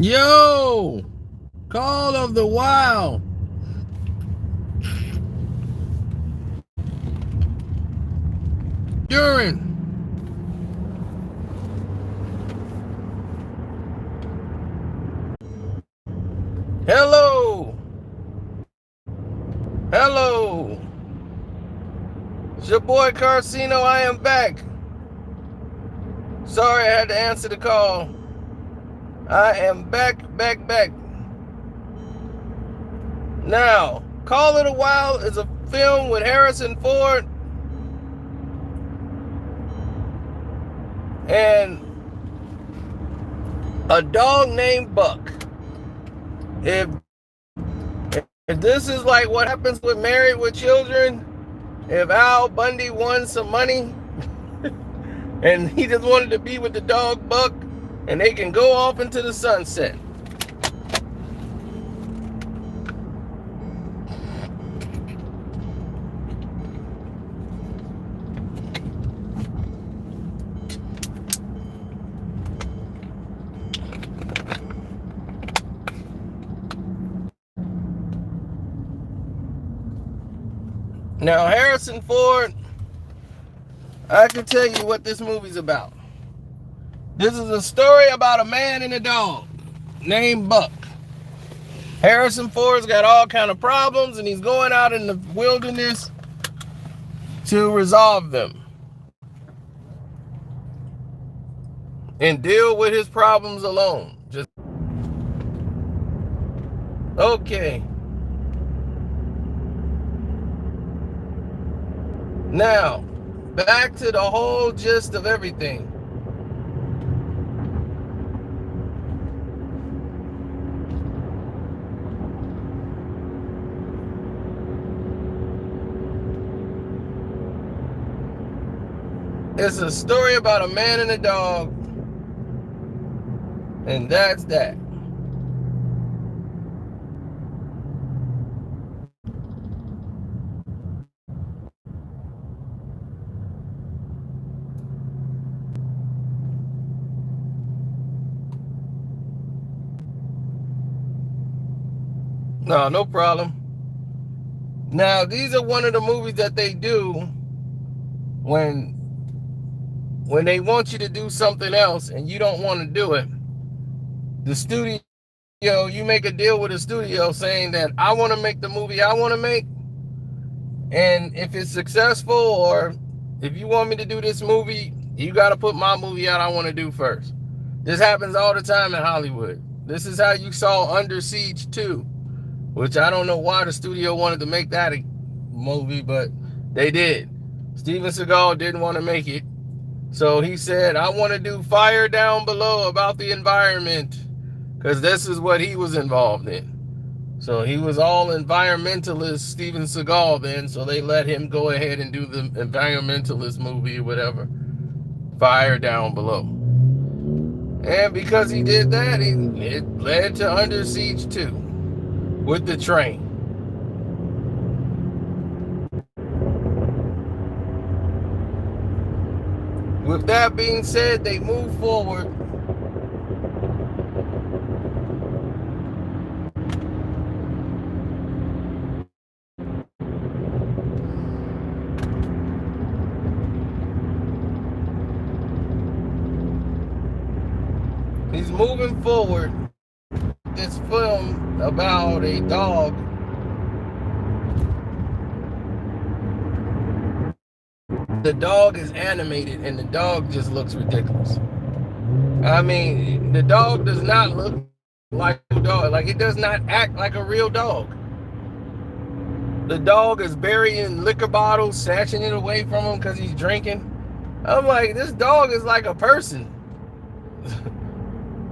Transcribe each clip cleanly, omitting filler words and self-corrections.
Yo, Call of the Wild. During. Hello. Hello. It's your boy Carcino. I am back. Sorry I had to answer the call. I am back. Now, Call of the Wild is a film with Harrison Ford and a dog named Buck. If this is like what happens with Married with Children, if Al Bundy won some money and he just wanted to be with the dog Buck and they can go off into the sunset. Now, Harrison Ford, I can tell you what this movie's about. This is a story about a man and a dog named Buck. Harrison Ford's got all kind of problems and he's going out in the wilderness to resolve them and deal with his problems alone. Okay. Now, back to the whole gist of everything. It's a story about a man and a dog, and that's that. No problem. Now, these are one of the movies that they do when they want you to do something else and you don't want to do it. The studio, you make a deal with the studio saying that I want to make the movie I want to make, and if it's successful, or if you want me to do this movie, you got to put my movie out I want to do first. This happens all the time in Hollywood. This is how you saw Under Siege 2, which I don't know why the studio wanted to make that a movie, but they did. Steven Seagal didn't want to make it. So he said, I want to do Fire Down Below about the environment, because this is what he was involved in. So he was all environmentalist Steven Seagal then, so they let him go ahead and do the environmentalist movie or whatever, Fire Down Below. And because he did that, it led to Under Siege 2 with the train. With that being said, they move forward. He's moving forward. This film about a dog. The dog is animated and the dog just looks ridiculous. I mean, the dog does not look like a dog. Like, it does not act like a real dog. The dog is burying liquor bottles, snatching it away from him because he's drinking. I'm like, this dog is like a person.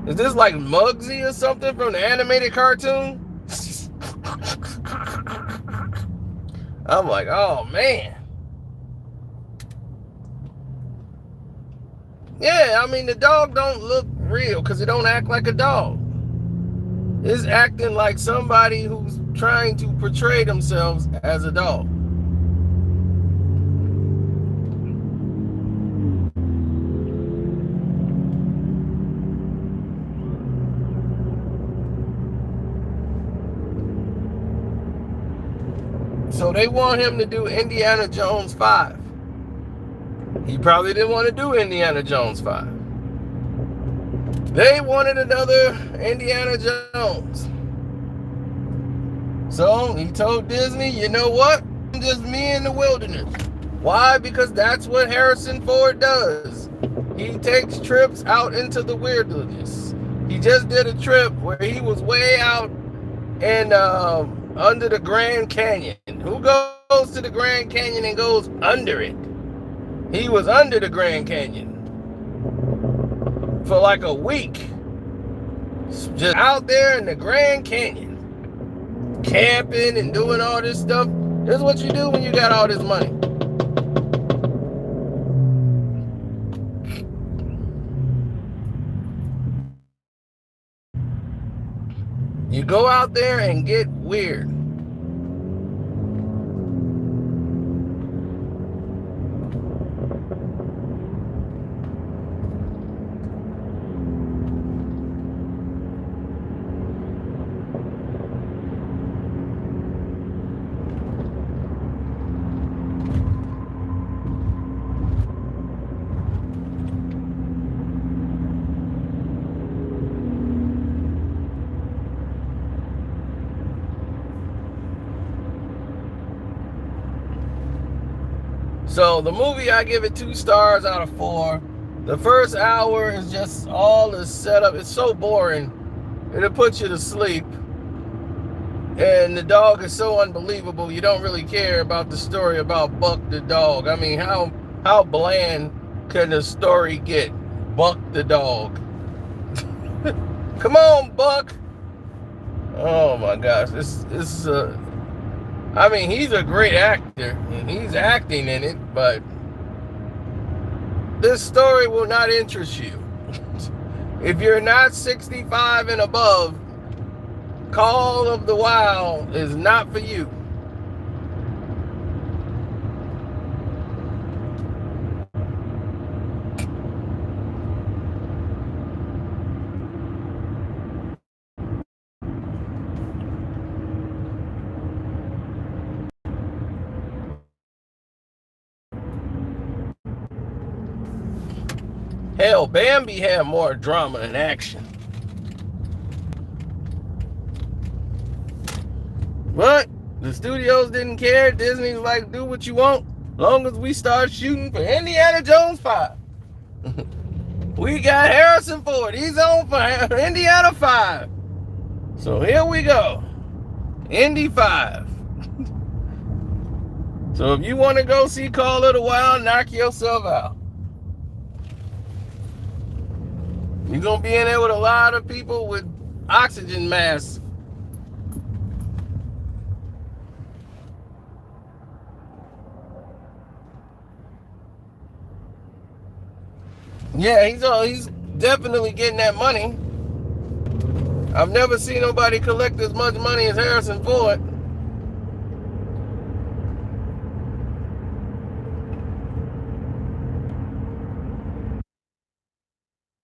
Is this like Muggsy or something from the animated cartoon? I'm like, oh man. Yeah, I mean, the dog don't look real because it don't act like a dog. It's acting like somebody who's trying to portray themselves as a dog. So they want him to do Indiana Jones 5. He probably didn't want to do Indiana Jones 5. They wanted another Indiana Jones. So he told Disney, you know what? Just me in the wilderness. Why? Because that's what Harrison Ford does. He takes trips out into the wilderness. He just did a trip where he was way out and under the Grand Canyon. Who goes to the Grand Canyon and goes under it? He was under the Grand Canyon for like a week. Just out there in the Grand Canyon. Camping and doing all this stuff. This is what you do when you got all this money. You go out there and get weird. So the movie, I give it 2 stars out of 4. The first hour is just all the setup. It's so boring. It'll put you to sleep. And the dog is so unbelievable. You don't really care about the story about Buck the dog. I mean, how bland can the story get? Buck the dog. Come on, Buck. Oh my gosh. This is I mean, he's a great actor, and he's acting in it, but this story will not interest you. If you're not 65 and above, Call of the Wild is not for you. Hell, Bambi had more drama than action. But the studios didn't care. Disney's like, do what you want, long as we start shooting for Indiana Jones 5. We got Harrison Ford. He's on for Indiana 5. So here we go. Indy 5. So if you want to go see Call of the Wild, knock yourself out. You're going to be in there with a lot of people with oxygen masks. Yeah, he's definitely getting that money. I've never seen nobody collect as much money as Harrison Ford.